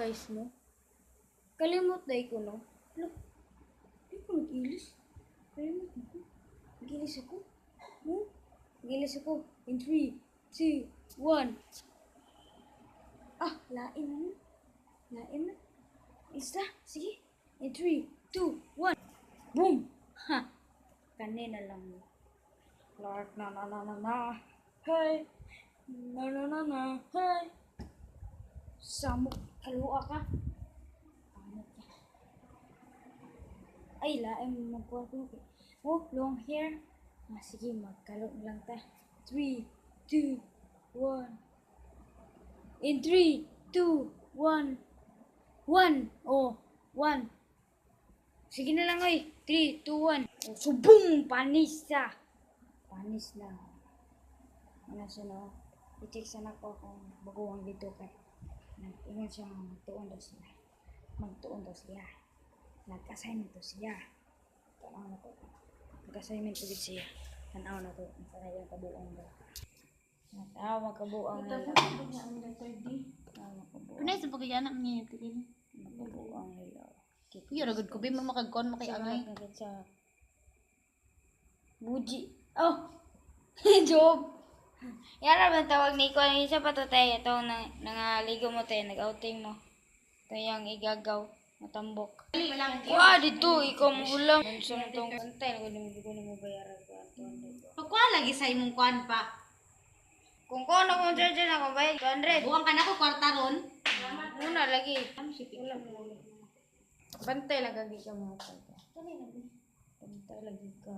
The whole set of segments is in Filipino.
guys, no? Kalimot na ko, no? Look, di ko nag-ilis. Kalimot na ko. Nag-ilis ako. No? Nag-ilis ako. In 3, 2, 1. Ah, lain na. Lain na. Isa, sige. In 3, 2, 1. Boom! Ha! Kanina lang. Lark na na na na na. Hey! Na na na na. Hey! Samok. Kalua ka. Pangit ka. Ay, laing magkuha ko. Oh, long hair. Ah, sige, magkalo lang ta. 3, 2, 1. In 3, 2, 1. 1. Oh, 1. Sige na lang, oy. 3, 2, 1. Oh, so, boom! Panis na. Panis na. Ano siya, no? I-check sana ko kung baguhan dito kay. Ingon siya magtuon daw siya. Magtuon daw siya. Nag-assignment daw siya. Tanaw na to. Nag-assignment ko siya. Tanaw na to. Para yung kabuang daw. Makabuang nila. Kunay sa pagkayana niya yung Makabuang nila. Kuya, ragod ko. Bima makagkon makayangay. Sa Buji. Oh! Job! Yan naman tawag ni ko. Isa pa to tayo. Ito nangaligo mo tayo. Nag-outing mo. Ito yung igagaw. Matambok. Wah, dito. Ikaw mo ulam. Manso mo itong kantay. Hindi ko mo bayaran ko. Pagkuha lagi sa imong kuan pa. Kung ko ano kung dyan ako bayad. 200. Buwang ka na ko kwarta ron. Muna lagi. Wala mo. Bantay lang kagi ka mga pagka. Bantay lagi ka.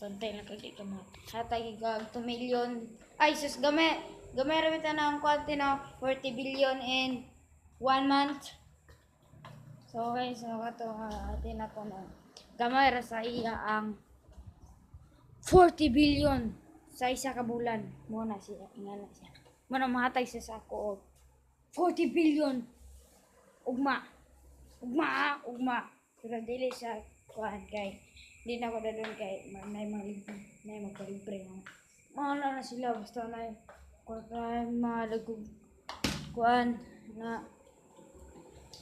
Bantay lang kagi ka mga. Hatay ka 2 million. Ay, sus, gamay rin ito na ang kwante na 40 billion in 1 month. So, guys, so ito atin ako na. Gamay ra sa iya ang 40 billion sa isa ka bulan. Muna siya, ingana siya. Muna mahatay siya sa ako og 40 billion. Ugma. Pero dili siya kuhan kay hindi na ako dadun kay may magpalibre mo. Mahala na sila basta na mga dagog kuhan na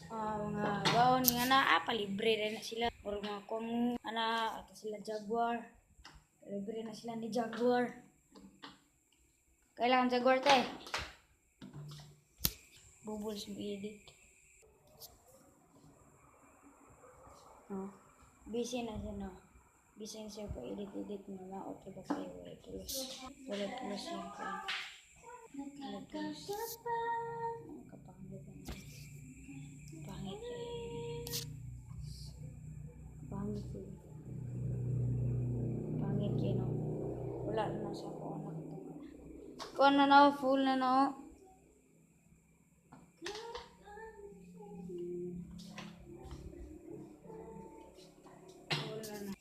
mga baon nga na palibre rin na sila. Or mga kung ato sila Jaguar. Palibre na sila ni Jaguar. Kailangan Jaguar tayo. Bubbles mo edit. No? Busy na siya, no? Busy na siya po edit mo na. O, diba kayo? Wala plus yung kan. Wala plus. Kapangit na. Pangit kayo. Pangit kayo. Pangit kayo, no? Wala na siya po. Kung ano na, full na, no?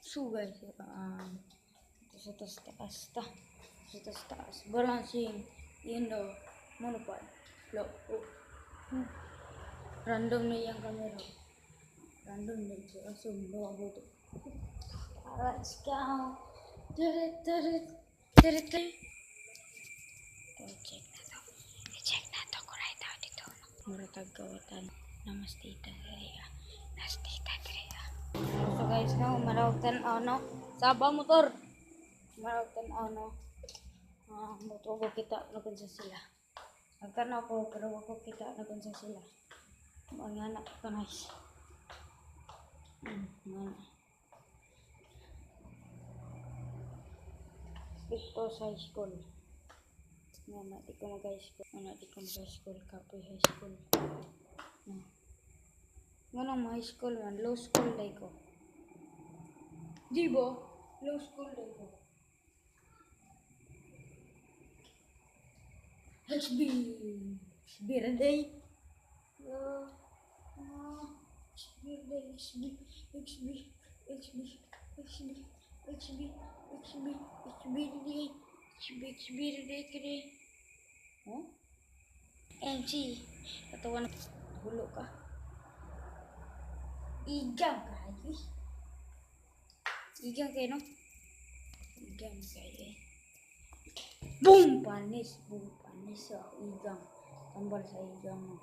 So guys, ito sa taas. Balancing, monopod, low. Random na yung camera. Random na yung zoom, bawa buto. Let's go. I-check na to. Kuray tao dito. Muratag kawatan. Namastita Drea. So guys, no, marawagtan no. Sabang motor. Marawagtan no. Motor ko kita na kunsa sila. Nagtanaw ko pero wag ko kita na kunsa sila. Mga anak ko nice. Dito sa high school. Di ko mag-high school. Kapoy high school. Nganong high school man, low school day ko. Di ba? Low school day ko. HB day. HB day. Oh? MC. Katawan gulo ka. Igang kayo. Igang kayo, no? Igang kayo. Boom! Panis. Sa igang. Tambal sa igang, no?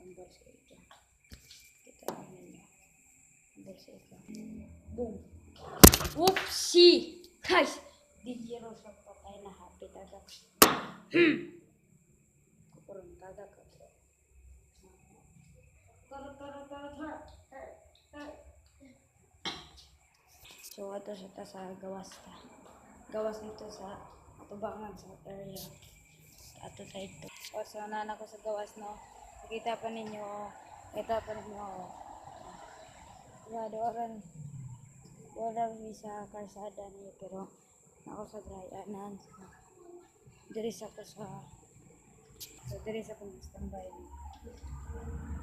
tambal sa ito. Kita ninyo. Tambal sa ito. Boom. Whoopsie! Guys! Di zero sa patay na happy agad. Kukurang agad. So, ito siya sa gawas ta. Gawas dito sa atubangan sa area. Ato tayo ito. O, so, nana ko sa gawas, no? Nakita pa ninyo, wala rin sa karsada niyo, pero ako sa dryanan. Diris ako sa standby.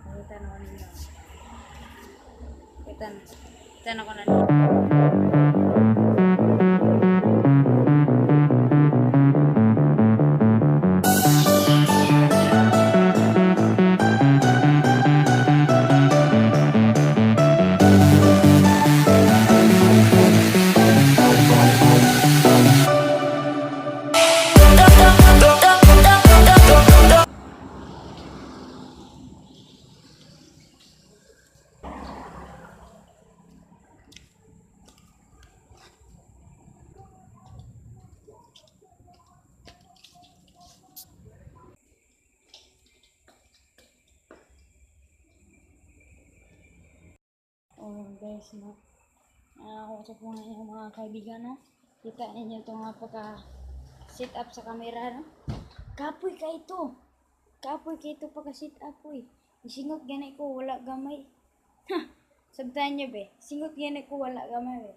Kita na ko ninyo. Kita na ko na ninyo. Oh guys, no? Kausap ko nga yung mga kaibigan, no? Kita ninyo itong pagka-sit up sa camera, no? Kapoy ka ito pagka-sit up, uy. Singot ganay ko, wala gamay. Ha! Sabtan nyo, be. Singot ganay ko, wala gamay, be.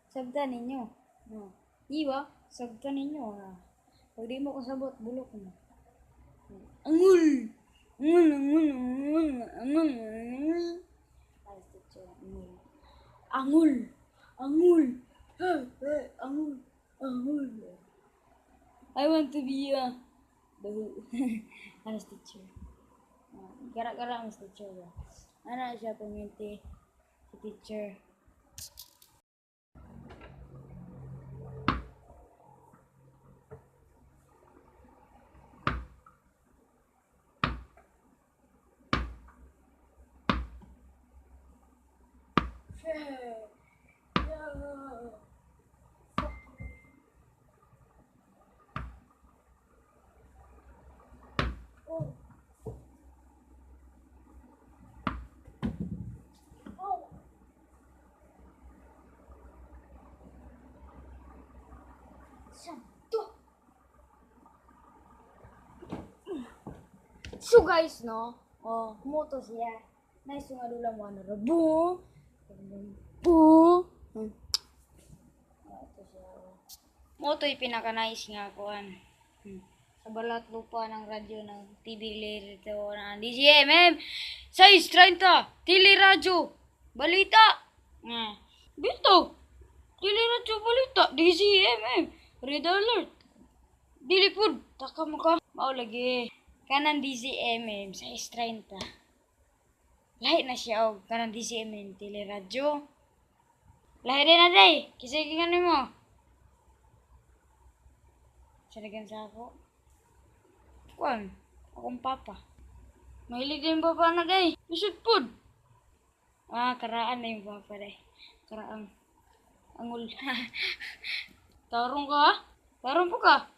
Sabtan ninyo. No. Iwa, sabtan ninyo, ha. Pag di mo kasabot, bulok mo. Angul! Angul! Angul, angul, angul, angul. I want to be a Anas teacher. Gara-gara Anas teacher ba? Ano siya pumiti si teacher. So guys, no? Oh, moto siya. Nice yung adula mo na rabo. Po. Ito siya. Moto yung pinaka-nice nga kuan. Sa balat lupa ng radyo ng TV dito na DCMM. 6:30. Teleradyo. Balita. Bito. Teleradyo balita. DCMM. Red alert. Dilipod. Taka mo ka. Mao lagi. Kanang DCMM 6:30. Lahi na siya og kanang DCMM teleradyo. Lahi din na day. Kisig nga nimo. Sinagan sa ako. Kuan, akong papa. Mahilig din papa na day. Bisod pod. Karaan na yung papa day. Karaang angul. Tarong ka ha? Tarong po ka?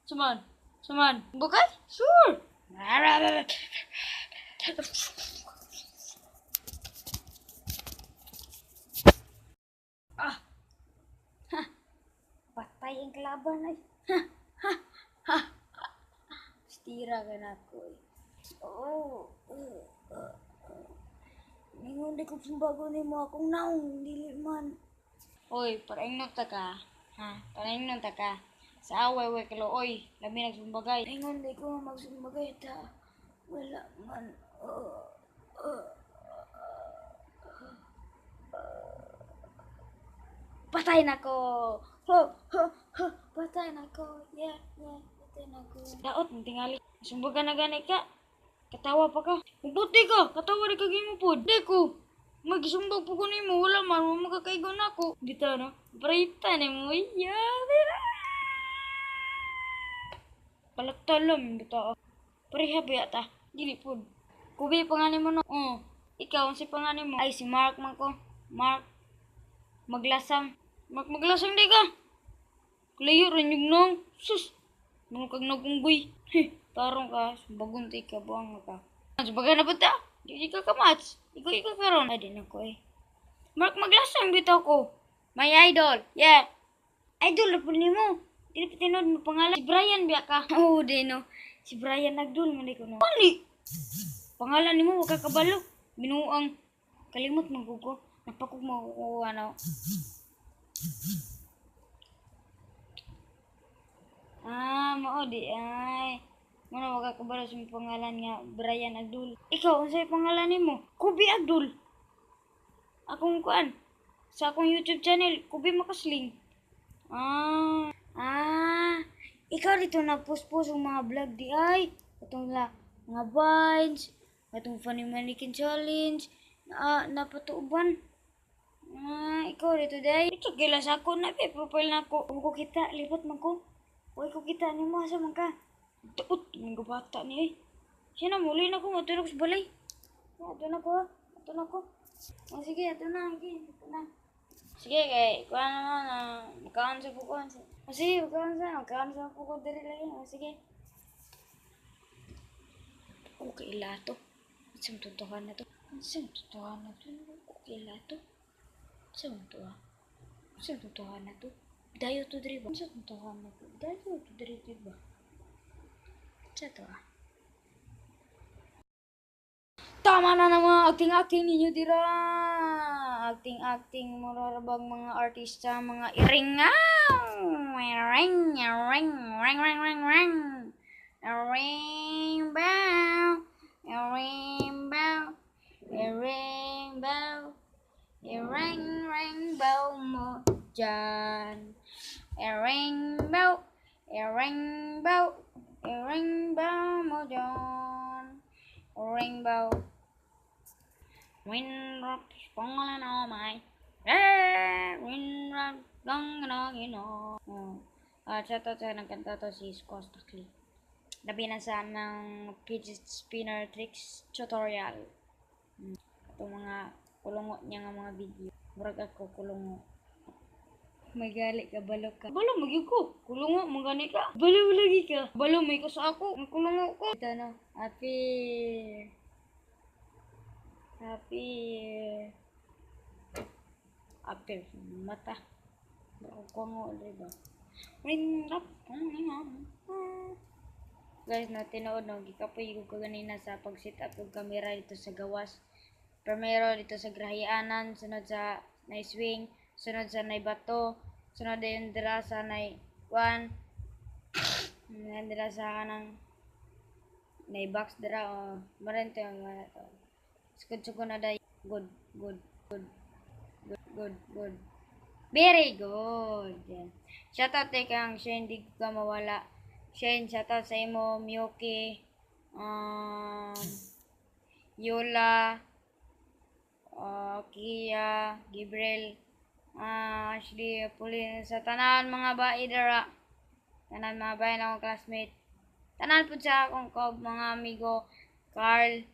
Suman. Bukay? Sure. Patay ang kalaban ay. Stira ka na ko eh. Ningon di ko sumbago ni mo akong naong dili man. Oy, paraingnon ta ka. Paraingnon ta ka. Sa away way kalo oy, labi nagsumbagay. Ningon di ko magsumbagay ta. Wala man. Patay na ko. Patay na ko. Yeah, patay na ko. Daot, tingali. Sumbaga na gani ka. Katawa pa ka. Magbuti ka. Katawa di ka gimupod. Di ko. Magsumbag po ko nimo. Wala man. Makakaigon ako. Dito no. Brita ni mo. Yeah. Palagtalam. Dito. Pareha ba yata? Dili po. Kubi pangalan mo no. Oh. Ikaw si pangalan mo. Ay si Mark man ko. Mark Maglasang. Mark Maglasang di ka. Kulayo rin yung nong. Sus. Mga kag nagunggoy. Tarong ka. Bagunti ka. Buang ka. Sabagay na ba ta? Di ka kamats. Ikaw karon. Ay, din ako eh. Mark Maglasang bitaw ko. My idol. Yeah. Idol na po ni mo. Di pa tinod mo pangalan. Si Brian biya ka. Oo, di no. Si Brian nagdul man di ko no. Ani? Pangalan ni mo, wag ka kabalo. Binuang. Kalimot maggugo. Napakog mo ano. Mao di ay. Muna wag ka kabalo sa imong pangalan nga Brian Agdul. Ikaw, unsay pangalan nimo? Kubi Agdul. Akong kuan. Sa akong YouTube channel, Kubi Makasling. Ikaw dito nagpost-post ang mga vlog di ay. Itong mga vines, itong funny mannequin challenge, napatuuban. Ikaw dito day. Ito kila sa ako na profile na ako. Kung ko kita, lipat man ko. Uy, ko kita ni mo asa man ka. Tuot, minggo bata ni eh. Siya na muli na ko matulog sa balay. Ato na ko. Sige, ato na. Sige, kay kuha naman na makaon sa bukuan. Sige, makaon sa bukuan diri lagi. Sige. Okay la to. Isang tutuhan na to. Okay la to. Isang tutuhan na to. Dayo to diri ba? Isang tutuhan na to. Dayo to diri ba? Sa to Tama na mga acting-acting ninyo dira. Acting-acting mararabang mga artista, mga iringaw. Rainbow mo dyan. Rainbow mo dyan. Rainbow. Windrops falling on my windrops long sa to nagkanta to si Costa Clip. Nabinasa ng fidget spinner tricks tutorial. Itong mga kulungo niya nga mga video. Murag ako kulungo. May gali ka, balo ka. Balo, magyug ko. Kulungo, magani ka. Balo lagi ka. Balo, may ko sa ako. Ang kulungo ko. Ito na. Happy. Apel. Mata. Kongo, diba? Ring up. Guys, na tinood no, gikapoy ko ganina sa pag-set up ng camera dito sa gawas. Primero dito sa Grahianan, sunod sa Nice Swing, sunod sa Naibato, sunod din dira sa Nay Juan. Dira sa kanang Naibox dira o marente ang mga to. Sukod na day. Good. Very good. Shoutout kang Shane, di ka mawala. Shane, shoutout sa imo, Miyuki, Yola, Kia, Gabriel, Ashley, Pauline, sa tanan mga bae dara. Tanan mga bae na akong classmate. Tanan po sa akong mga amigo, Carl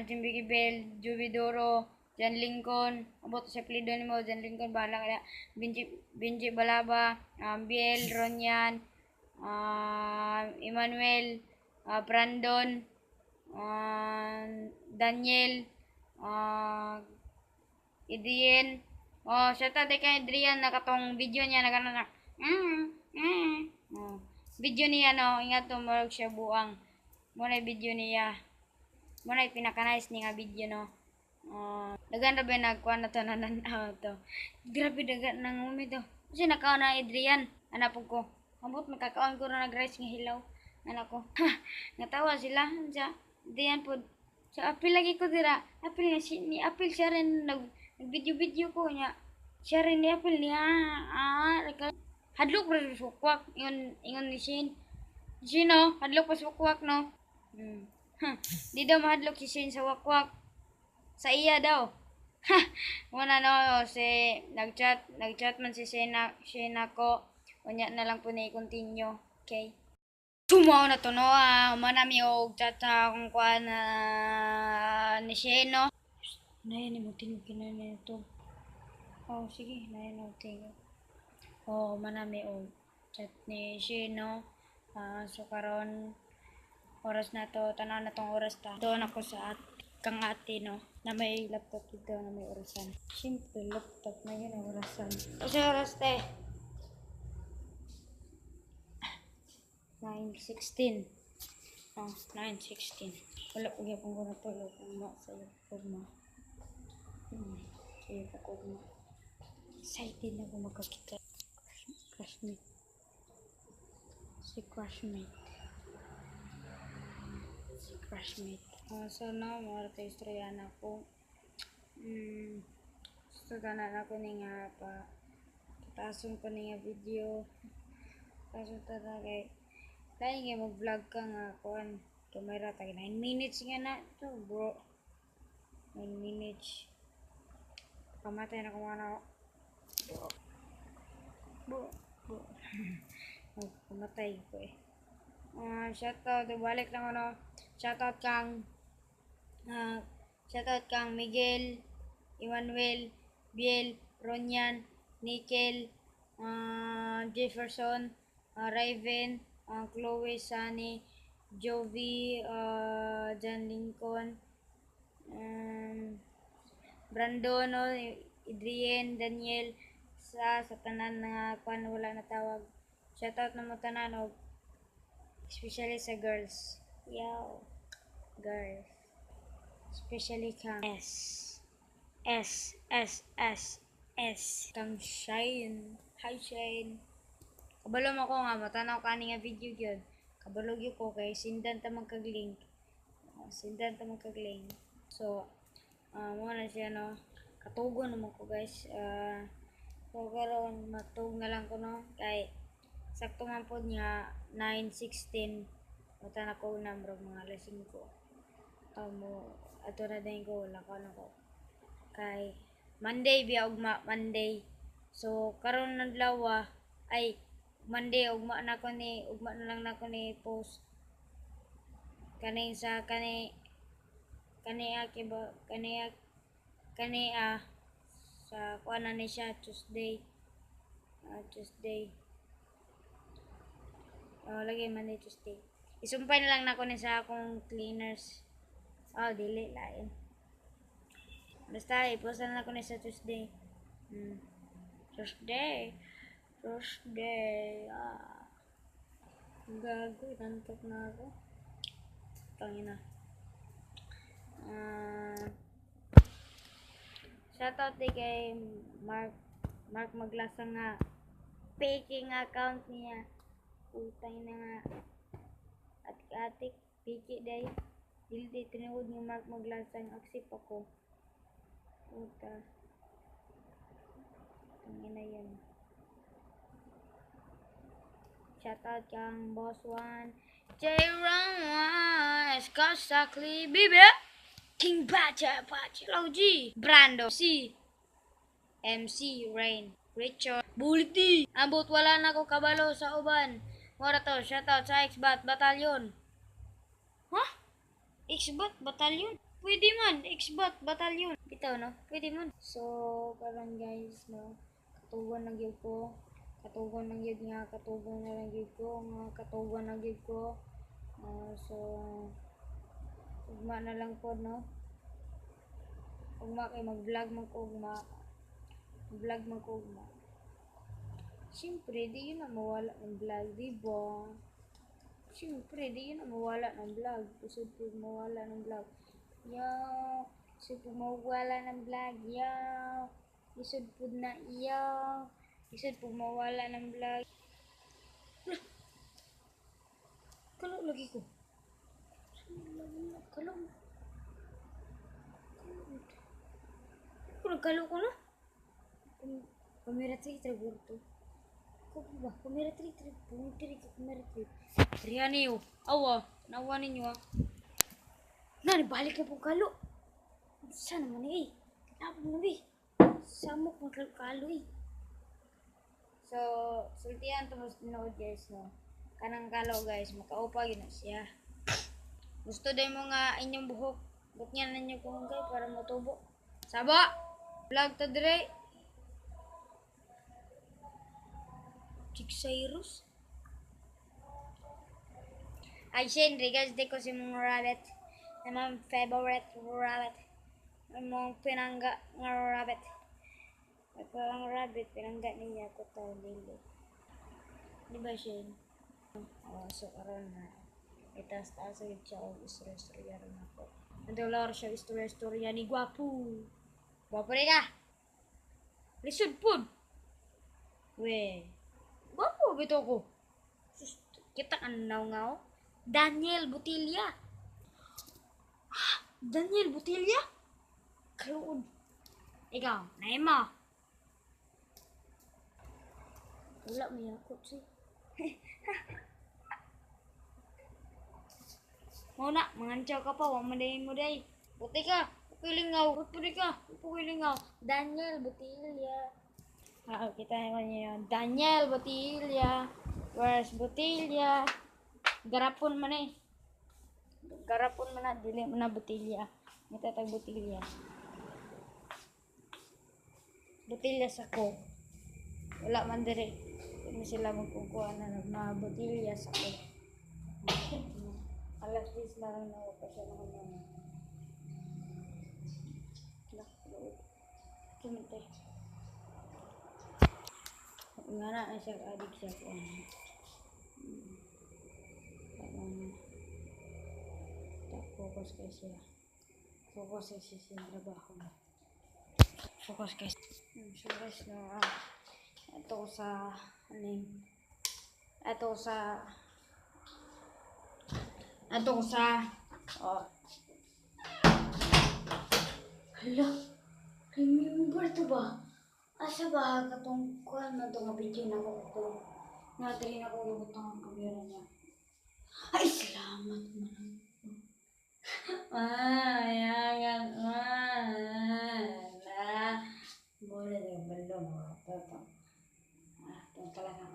Jimbiki Bell, Jubidoro, Jan Lincoln, abot sa plido ni mo, Jan Lincoln, bahala kaya, Benji Balaba, Biel, Ronyan, Emmanuel, Brandon, Daniel, Adrian. Shout out kay Adrian na katong video niya na gano'n na. Video niya no, ingat to marag siya buang. Muna video niya. Muna pinaka-nice niya nga video no. Dagan ra ba nagkuan na to nanan to. Grabe dagan nang umi to. Kasi nakaon na Adrian, anak ko. Ambot makakaon ko na nag-rice nga hilaw. Anak ko. Natawa sila sa Adrian po. Sa apil lagi ko dira. Apil nga ni apil siya rin nag-video ko niya. Siya rin ni apil niya. Hadlok pa sa sukwak. Ingon ni Shane. Shane hadlok pa sa sukwak no. Di daw mahadlok si Shane sa wakwak. Sa iya daw. Muna no, nag-chat man si Shane ako. Unya na lang po na i-continue. Okay. Tumaw na to no, manami og tata kung kuan na ni Sheno. Nayan mo tingog kinana ito. Oh, sige, nayan mo tingog. Oh, manami og chat ni Sheno. So karon oras na to, tanaw na tong oras ta. Doon ako sa kang ate no, na may laptop dito na may orasan. Siyempre, laptop na yun ang orasan. Kasi oras te. 9:16. 9:16. Wala ko gyapon ko natulog kung ma sa pagma. Kaya ko ma. Excited na ko magkakita. Classmate. Si classmate. So now, mga tayo istorya na ko. So, tanan ako ni nga pa. Tatason ko ni nga video. Tatason talaga kay lain nga mag-vlog ka nga kuan kamera tayo 9 minutes nga na to bro 9 minutes pamatay na kumana bro pamatay ko eh shoutout balik lang ano shoutout kang Miguel Emmanuel Biel Ronyan Nickel Jefferson Raven Chloe, Sunny, Jovi, John Lincoln, Brandon, Adrian, Daniel, sa tanan nga kwan wala na tawag. Shoutout na mo tanan og especially sa girls. Yo, girls. Especially kang S. Kang Shine. Hi Shine. Kabalo mo ko nga, matanaw ka nga video yun. Kabalo yun ko kay sindan ta magkag-link. So, muna siya no. Katugo naman ko guys. So, karoon, matug na lang ko no. Kay, sakto man po niya, 9:16. Matanaw ko na mga lasing ko. Ato na din ko, wala ko na ko. Kay, Monday, biya ugma, Monday. So, karoon ng lawa, ay, Monday ugma na lang nako ni post kani sa kani sa kuan na ni siya Tuesday lagi Monday Tuesday isumpay na lang nako ni sa akong cleaners dili lain basta i-post na nako ni sa Tuesday Thursday. Gago, nantok na ako. Tangina. Shoutout din kay Mark Maglasa nga faking account niya. Utang na nga. At atik, fake day. Dili tinuod ni Mark Maglasa ang aksip ako. Uta. Tangina yan. Shoutout kang Boss One, J-Ron, Skosakli, Bibi, King Baja, LG, Brando, C, MC, Rain, Richard, Bulity, ambot wala na ko kabalo sa uban. Mora to, shoutout sa X-Bat Batalyon. Huh? X-Bat Batalyon? Pwede man, X-Bat Batalyon. Bitaw no? Pwede man. So, karon guys, no? Katuwan lang yun ko. Katugon na gyud ko. So ugma na lang po no. Ugma kay mag-vlog man ko ugma. Siyempre di yun na mawala ng vlog, di ba? Siyempre di yun na mawala ng vlog. Isod po mawala ng vlog. Isod po mawala ng vlog. Isod po na Isod po mawala ng vlog. Kalo lagi ko. Kalo. Kalo ko na. Kamera 3 traburto. Ko ba? Kamera 3 traburto. Kamera 3. Riani yo. Awa. Nawa ninyo Nani balik na po kalo. Saan naman Labog na Samok magkalo So, sultihan to mas nood guys no. kanang kalaw guys, makaupa yun na siya. Gusto din mo nga inyong buhok. Butyan na ninyo kung kay para matubo. Saba! Vlog to dire. Cyrus. Ay, Shenry, guys, di ko si mong rabbit. Na mga favorite rabbit. Mong pinangga nga rabbit. Ay, parang rabbit, pinangga niya ko tao dili. Di ba, Shen? Oh, so, karon na. Itaas-taas agad siya o istorya-istorya rin ako. Nandolar siya istorya-istorya ni Gwapo. Gwapo rin ka! Lisod po! We, Gwapo bito ko. Sus, kita ka naw-ngaw. Daniel Butilla. Daniel Butilla? Kaluod. Ikaw, naim mo. Wala may yakot siya. Muna, mangancaw ka pa, wag madayin mo day. Buti ka, pukilingaw, buti ka, pukilingaw. Daniel Butilla. Kita naman niya yun. Daniel Butilla. Where's Butilla? Garapon man eh. Garapon man na, dili man na Butilla. Mitatag Butilla. Butilla sa ko. Wala man dire. Hindi sila magkukuha na mga Butilla sa ko. Alas 10 na rin ako pa siya naman naman. Kumintay. Nga na siya adik siya ko. Focus kayo siya. Focus kayo siya sa trabaho mo. Focus kayo. Focus na ito sa aning ito sa oh. Hala, remember to ba? Asa ba katong kuhan na itong video na ko ito? Natry na ko yung ang kamera niya. Ay, salamat man. Yagan, boleh deh, belum. Itong talaga.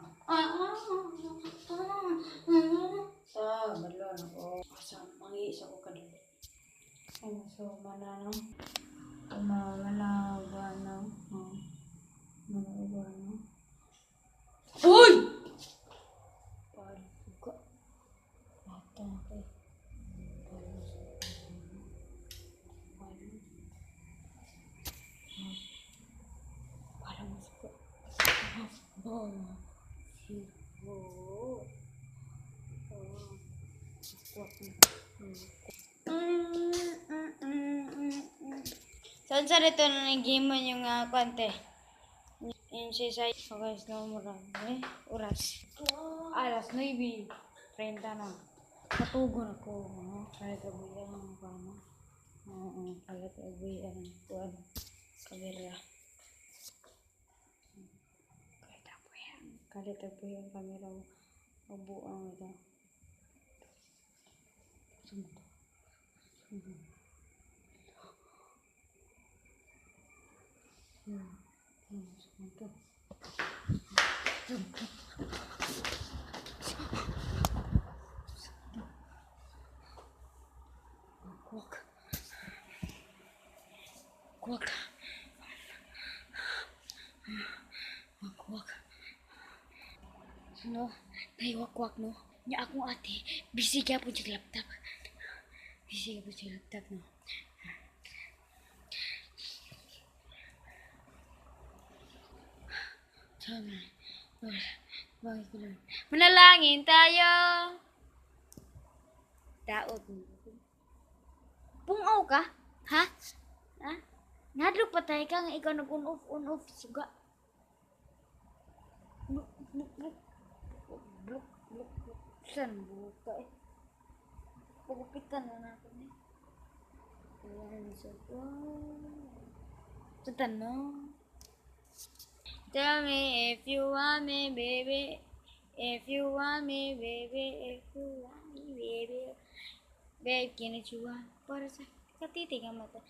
Belum ako. Asa, mangiisa ko kadali. So, mana no? Malawa no? Malawa no? Uy! Paruga. Mata ko. Parang masuk. Oh, sipo. Saan sa dito na nag-game mo yung kwante? Yung sisay. Okay, slow mo lang. Oras. Alas 9. 30 na. Katugon ako. Kaya kabuyan ang kama. Kaya kabuyan ang kuwan. Kamera. Kaya kabuyan kamera mo. Mabuang ito. Sumunod. Sumunod. Kuwak. No, nahiwakwak no. Nya akong ate, busy ka po sa laptop. Busy ka po sa laptop no. Sabi, bakit ko lang. Manalangin tayo. Daot mo. Pungaw ka? Ha? Ha? Nadlo patay ka nga ikaw nag-on-off, suga. Bluk. Saan buka eh? Pagupitan na natin eh. Ayan siya. Sa tanong. Tell me if you want me, baby. If you want me, baby. If you want me, baby. Babe, kinichuan. Para sa katiting ang mata.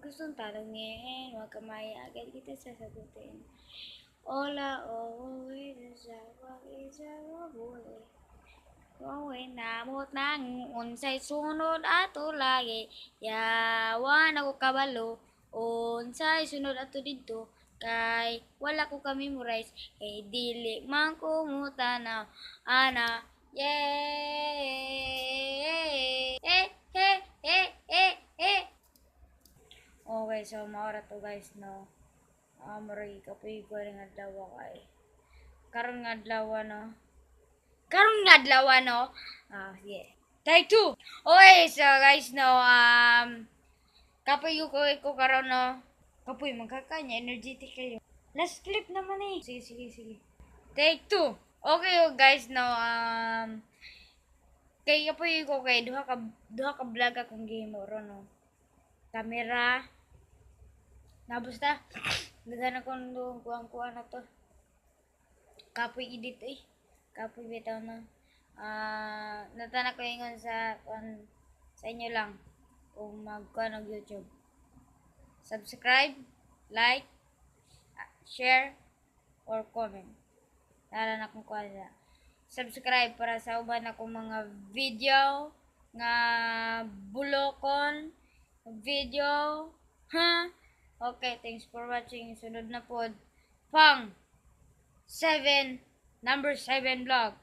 Gustong tanongin, huwag ka maya agad kita sasagutin. Ola owe sa isa bule. Owe namot nang unsay sunod ato lagi. Yawan ako kabalo. Unsay sunod ato didto. Kay wala ko ka memorize. Kay dili man ko mutanaw. Ana. Yay! Okay, so maura to guys, no? Maragi kapoy ko rin adlaw kay. Karon nga adlaw, no? Karon nga adlaw, no? Yeah. Take two! Okay, so guys, no, kapoy ko karon, no? Kapoy, magkakanya, energetic kayo. Last clip naman eh. Sige. Take two! Okay, guys, no, kay kapoy ko kay duha ka vlog akong game oro, no? Camera, nabusta? Nagana ko nung kuha na to. Kapoy edit eh. Kapoy bitaw na. Natana ko ingon sa inyo lang kung magkuha ng YouTube. Subscribe, like, share, or comment. Tara na kung kuha na. Subscribe para sa uban akong mga video nga bulokon video. Ha? Okay, thanks for watching. Sunod na pod. Pang 7, number 7 vlog.